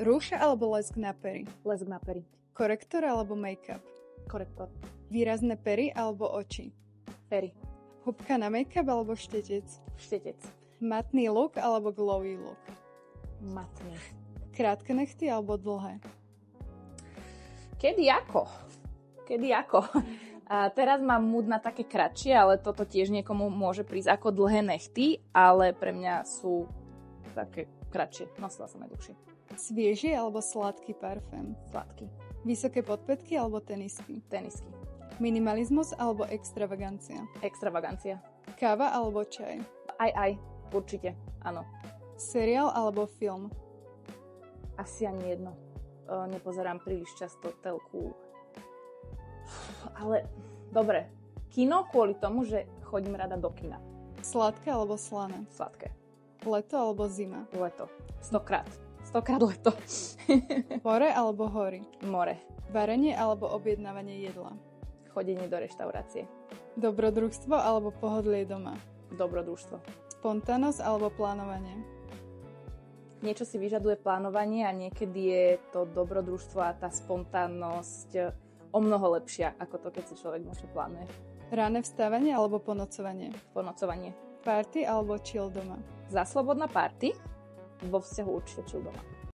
Rúž alebo lesk na pery? Lesk na pery. Korektor alebo make-up? Korektor. Výrazné pery alebo oči? Pery. Húbka na make-up alebo štetec? Štetec. Matný look alebo glowy look? Matný. Krátke nechty alebo dlhé? Kedy ako? A teraz mám mood na také kratšie, ale toto tiež niekomu môže prísť ako dlhé nechty, ale pre mňa sú také kratšie. Nosila som aj dlhšie. Svieži alebo sladký parfém? Sladký. Vysoké podpätky alebo tenisky? Tenisky. Minimalizmus alebo extravagancia? Extravagancia. Káva alebo čaj? Aj, určite, áno. Seriál alebo film? Asi ani jedno. Nepozerám príliš často telku. Ale dobre, kino kvôli tomu, že chodím rada do kina. Sladké alebo slané? Sladké. Leto alebo zima? Leto. 100krát leto. More alebo hory? More. Varenie alebo objednávanie jedla? Chodenie do reštaurácie. Dobrodružstvo alebo pohodlie doma? Dobrodružstvo. Spontánnosť alebo plánovanie? Niečo si vyžaduje plánovanie a niekedy je to dobrodružstvo a tá spontánnosť o mnoho lepšia, ako to, keď si človek niečo plánuje. Ranné vstávanie alebo ponocovanie? Ponocovanie. Party alebo chill doma? Za slobodná party, vo vzťahu určite chill doma.